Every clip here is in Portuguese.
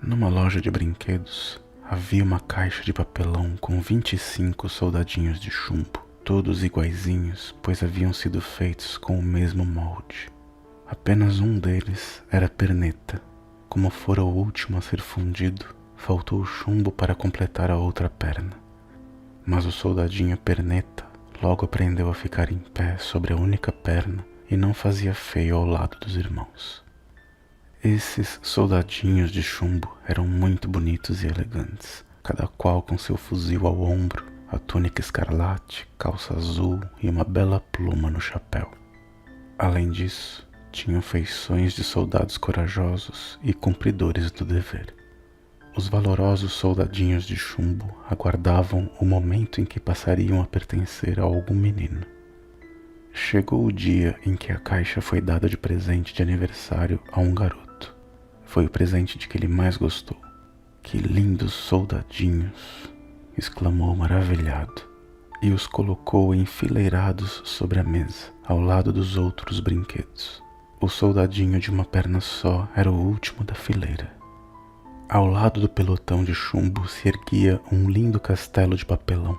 Numa loja de brinquedos, havia uma caixa de papelão com 25 soldadinhos de chumbo, todos iguaizinhos, pois haviam sido feitos com o mesmo molde. Apenas um deles era perneta. Como fora o último a ser fundido, faltou o chumbo para completar a outra perna. Mas o soldadinho perneta logo aprendeu a ficar em pé sobre a única perna e não fazia feio ao lado dos irmãos. Esses soldadinhos de chumbo eram muito bonitos e elegantes, cada qual com seu fuzil ao ombro, a túnica escarlate, calça azul e uma bela pluma no chapéu. Além disso, tinham feições de soldados corajosos e cumpridores do dever. Os valorosos soldadinhos de chumbo aguardavam o momento em que passariam a pertencer a algum menino. Chegou o dia em que a caixa foi dada de presente de aniversário a um garoto. Foi o presente de que ele mais gostou. "Que lindos soldadinhos!" exclamou maravilhado, e os colocou enfileirados sobre a mesa, ao lado dos outros brinquedos. O soldadinho de uma perna só era o último da fileira. Ao lado do pelotão de chumbo se erguia um lindo castelo de papelão,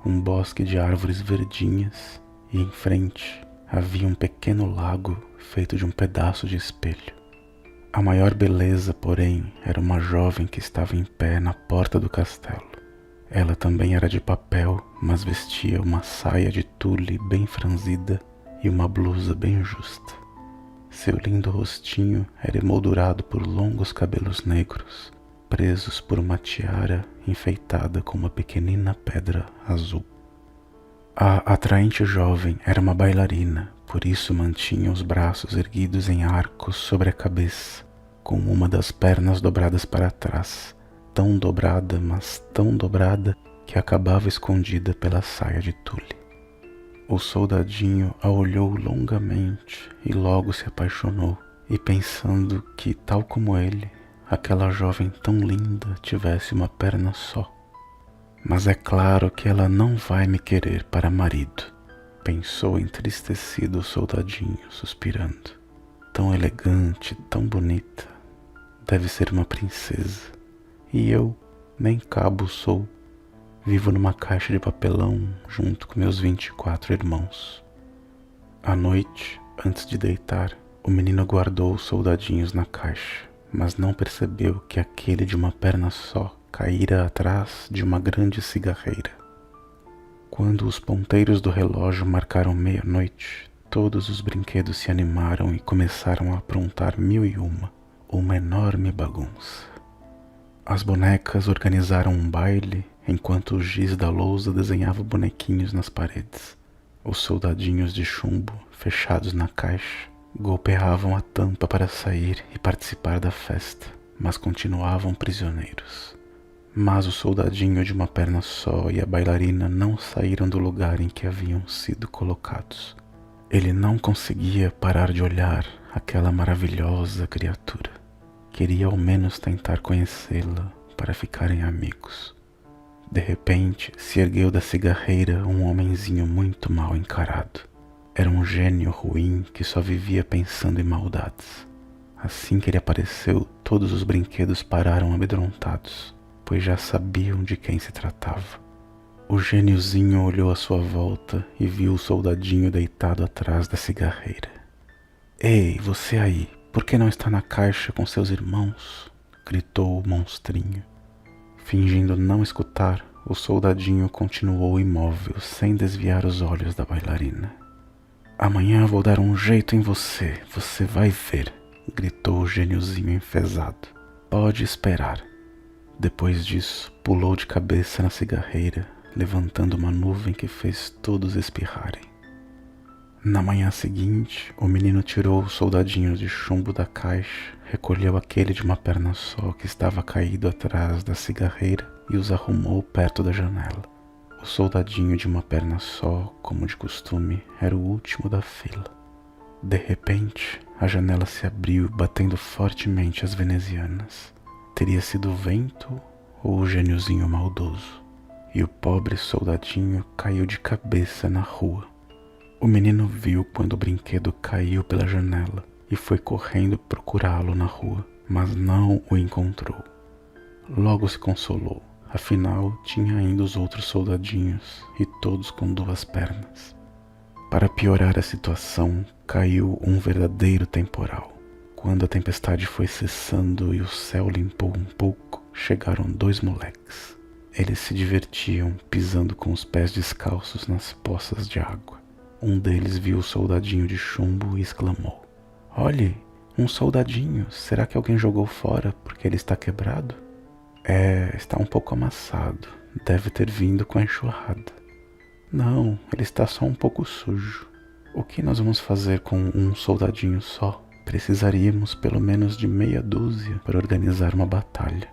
um bosque de árvores verdinhas, e em frente havia um pequeno lago feito de um pedaço de espelho. A maior beleza, porém, era uma jovem que estava em pé na porta do castelo. Ela também era de papel, mas vestia uma saia de tule bem franzida e uma blusa bem justa. Seu lindo rostinho era emoldurado por longos cabelos negros, presos por uma tiara enfeitada com uma pequenina pedra azul. A atraente jovem era uma bailarina, por isso mantinha os braços erguidos em arcos sobre a cabeça, com uma das pernas dobradas para trás, tão dobrada, mas tão dobrada, que acabava escondida pela saia de tule. O soldadinho a olhou longamente e logo se apaixonou, e pensando que, tal como ele, aquela jovem tão linda tivesse uma perna só. "Mas é claro que ela não vai me querer para marido", pensou entristecido o soldadinho, suspirando. "Tão elegante, tão bonita, deve ser uma princesa. E eu nem cabo sou. Vivo numa caixa de papelão junto com meus 24 irmãos." À noite, antes de deitar, o menino guardou os soldadinhos na caixa, mas não percebeu que aquele de uma perna só caíra atrás de uma grande cigarreira. Quando os ponteiros do relógio marcaram meia-noite, todos os brinquedos se animaram e começaram a aprontar mil e uma enorme bagunça. As bonecas organizaram um baile, enquanto o giz da lousa desenhava bonequinhos nas paredes. Os soldadinhos de chumbo, fechados na caixa, golpeavam a tampa para sair e participar da festa, mas continuavam prisioneiros. Mas o soldadinho de uma perna só e a bailarina não saíram do lugar em que haviam sido colocados. Ele não conseguia parar de olhar aquela maravilhosa criatura. Queria ao menos tentar conhecê-la para ficarem amigos. De repente, se ergueu da cigarreira um homenzinho muito mal encarado. Era um gênio ruim que só vivia pensando em maldades. Assim que ele apareceu, todos os brinquedos pararam amedrontados, pois já sabiam de quem se tratava. O gêniozinho olhou à sua volta e viu o soldadinho deitado atrás da cigarreira. "Ei, você aí, por que não está na caixa com seus irmãos?" gritou o monstrinho. Fingindo não escutar, o soldadinho continuou imóvel, sem desviar os olhos da bailarina. "Amanhã vou dar um jeito em você, você vai ver", gritou o gêniozinho enfesado. "Pode esperar." Depois disso, pulou de cabeça na cigarreira, levantando uma nuvem que fez todos espirrarem. Na manhã seguinte, o menino tirou os soldadinhos de chumbo da caixa, recolheu aquele de uma perna só que estava caído atrás da cigarreira e os arrumou perto da janela. O soldadinho de uma perna só, como de costume, era o último da fila. De repente, a janela se abriu, batendo fortemente as venezianas. Teria sido o vento ou o gêniozinho maldoso? E o pobre soldadinho caiu de cabeça na rua. O menino viu quando o brinquedo caiu pela janela e foi correndo procurá-lo na rua, mas não o encontrou. Logo se consolou, afinal tinha ainda os outros soldadinhos, e todos com 2 pernas. Para piorar a situação, caiu um verdadeiro temporal. Quando a tempestade foi cessando e o céu limpou um pouco, chegaram 2 moleques. Eles se divertiam pisando com os pés descalços nas poças de água. Um deles viu o soldadinho de chumbo e exclamou: "Olhe, um soldadinho, será que alguém jogou fora porque ele está quebrado?" Está um pouco amassado, deve ter vindo com a enxurrada." "Não, ele está só um pouco sujo." "O que nós vamos fazer com um soldadinho só? Precisaríamos pelo menos de meia dúzia para organizar uma batalha."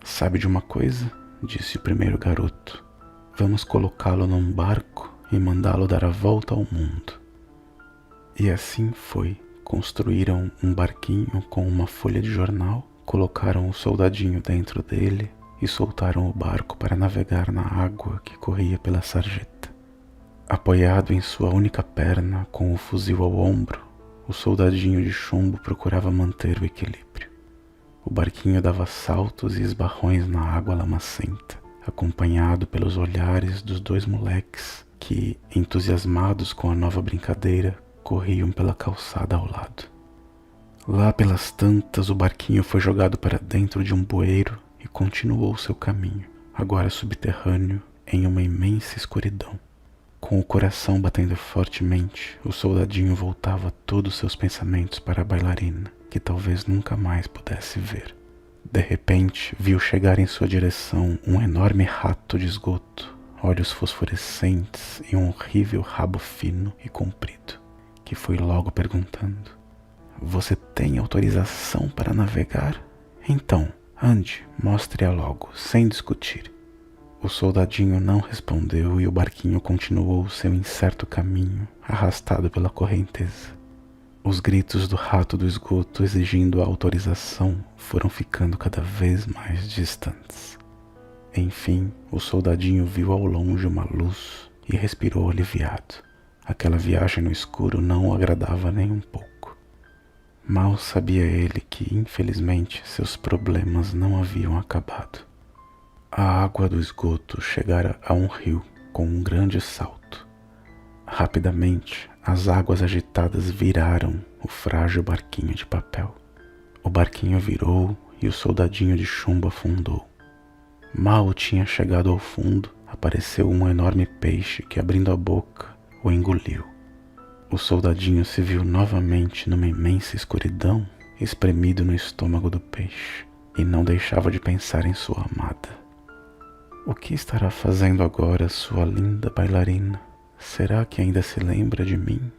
"Sabe de uma coisa?" disse o primeiro garoto. "Vamos colocá-lo num barco e mandá-lo dar a volta ao mundo." E assim foi. Construíram um barquinho com uma folha de jornal, colocaram o soldadinho dentro dele e soltaram o barco para navegar na água que corria pela sarjeta. Apoiado em sua única perna, com o fuzil ao ombro, o soldadinho de chumbo procurava manter o equilíbrio. O barquinho dava saltos e esbarrões na água lamacenta, acompanhado pelos olhares dos 2 moleques que, entusiasmados com a nova brincadeira, corriam pela calçada ao lado. Lá pelas tantas, o barquinho foi jogado para dentro de um bueiro e continuou seu caminho, agora subterrâneo, em uma imensa escuridão. Com o coração batendo fortemente, o soldadinho voltava todos seus pensamentos para a bailarina, que talvez nunca mais pudesse ver. De repente, viu chegar em sua direção um enorme rato de esgoto, olhos fosforescentes e um horrível rabo fino e comprido, que foi logo perguntando: "Você tem autorização para navegar? Então, ande, mostre-a logo, sem discutir." O soldadinho não respondeu e o barquinho continuou seu incerto caminho, arrastado pela correnteza. Os gritos do rato do esgoto exigindo a autorização foram ficando cada vez mais distantes. Enfim, o soldadinho viu ao longe uma luz e respirou aliviado. Aquela viagem no escuro não o agradava nem um pouco. Mal sabia ele que, infelizmente, seus problemas não haviam acabado. A água do esgoto chegara a um rio com um grande salto. Rapidamente, as águas agitadas viraram o frágil barquinho de papel. O barquinho virou e o soldadinho de chumbo afundou. Mal tinha chegado ao fundo, apareceu um enorme peixe que, abrindo a boca, o engoliu. O soldadinho se viu novamente numa imensa escuridão, espremido no estômago do peixe, e não deixava de pensar em sua amada. O que estará fazendo agora sua linda bailarina? Será que ainda se lembra de mim?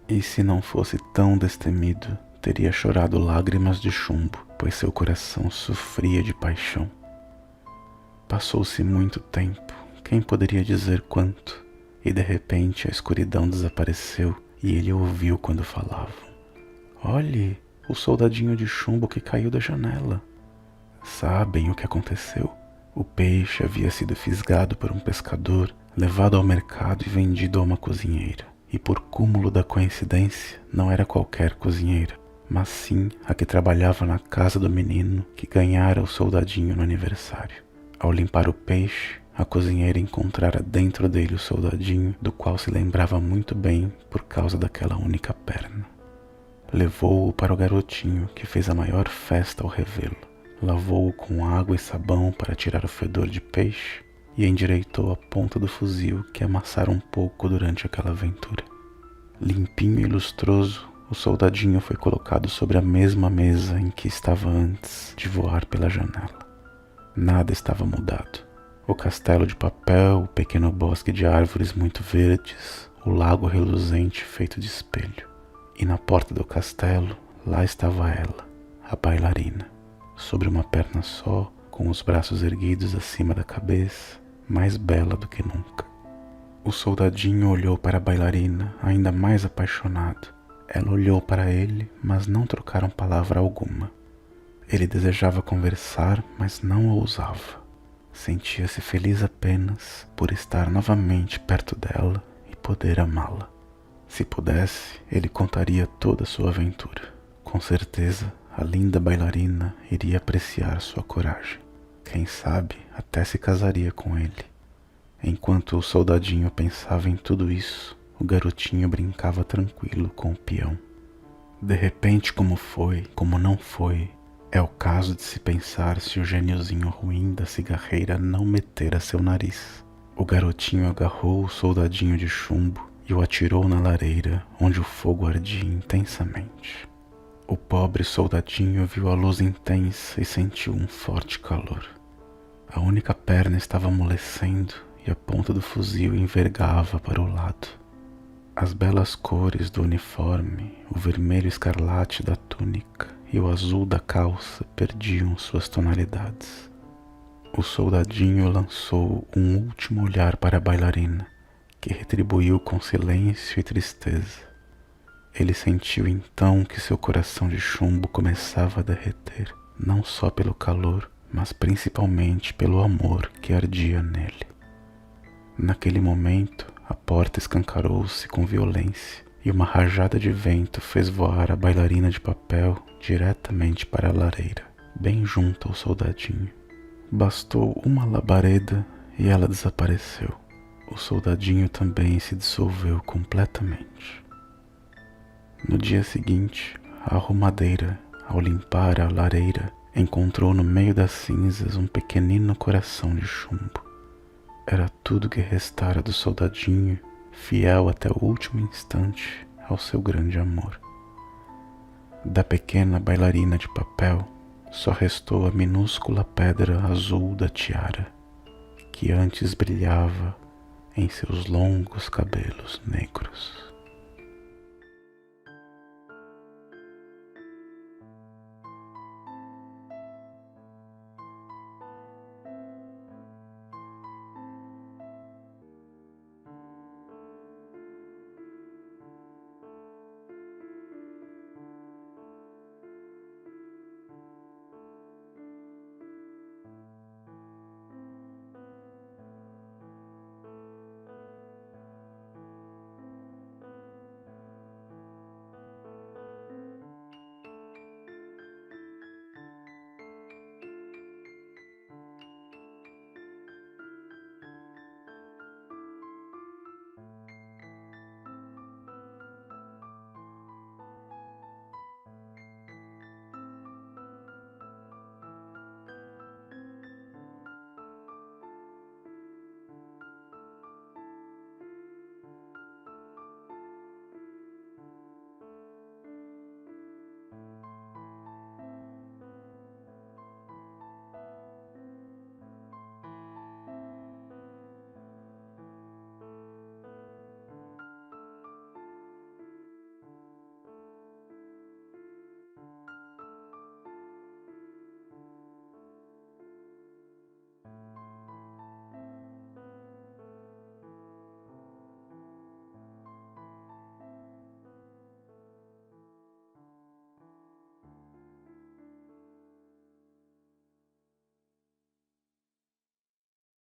E se não fosse tão destemido, teria chorado lágrimas de chumbo, pois seu coração sofria de paixão. Passou-se muito tempo, quem poderia dizer quanto, e de repente a escuridão desapareceu e ele ouviu quando falavam. "Olhe, o soldadinho de chumbo que caiu da janela." Sabem o que aconteceu? O peixe havia sido fisgado por um pescador, levado ao mercado e vendido a uma cozinheira. E por cúmulo da coincidência, não era qualquer cozinheira, mas sim a que trabalhava na casa do menino que ganhara o soldadinho no aniversário. Ao limpar o peixe, a cozinheira encontrara dentro dele o soldadinho, do qual se lembrava muito bem por causa daquela única perna. Levou-o para o garotinho, que fez a maior festa ao revê-lo. Lavou-o com água e sabão para tirar o fedor de peixe e endireitou a ponta do fuzil que amassara um pouco durante aquela aventura. Limpinho e lustroso, o soldadinho foi colocado sobre a mesma mesa em que estava antes de voar pela janela. Nada estava mudado. O castelo de papel, o pequeno bosque de árvores muito verdes, o lago reluzente feito de espelho. E na porta do castelo, lá estava ela, a bailarina, sobre uma perna só, com os braços erguidos acima da cabeça, mais bela do que nunca. O soldadinho olhou para a bailarina, ainda mais apaixonado. Ela olhou para ele, mas não trocaram palavra alguma. Ele desejava conversar, mas não ousava. Sentia-se feliz apenas por estar novamente perto dela e poder amá-la. Se pudesse, ele contaria toda a sua aventura. Com certeza, a linda bailarina iria apreciar sua coragem. Quem sabe até se casaria com ele. Enquanto o soldadinho pensava em tudo isso, o garotinho brincava tranquilo com o peão. De repente, como foi, como não foi, é o caso de se pensar se o gêniozinho ruim da cigarreira não metera seu nariz. O garotinho agarrou o soldadinho de chumbo e o atirou na lareira, onde o fogo ardia intensamente. O pobre soldadinho viu a luz intensa e sentiu um forte calor. A única perna estava amolecendo e a ponta do fuzil envergava para o lado. As belas cores do uniforme, o vermelho escarlate da túnica e o azul da calça perdiam suas tonalidades. O soldadinho lançou um último olhar para a bailarina, que retribuiu com silêncio e tristeza. Ele sentiu então que seu coração de chumbo começava a derreter, não só pelo calor, mas principalmente pelo amor que ardia nele. Naquele momento, a porta escancarou-se com violência e uma rajada de vento fez voar a bailarina de papel diretamente para a lareira, bem junto ao soldadinho. Bastou uma labareda e ela desapareceu. O soldadinho também se dissolveu completamente. No dia seguinte, a arrumadeira, ao limpar a lareira, encontrou no meio das cinzas um pequenino coração de chumbo. Era tudo que restara do soldadinho, fiel até o último instante ao seu grande amor. Da pequena bailarina de papel, só restou a minúscula pedra azul da tiara, que antes brilhava em seus longos cabelos negros.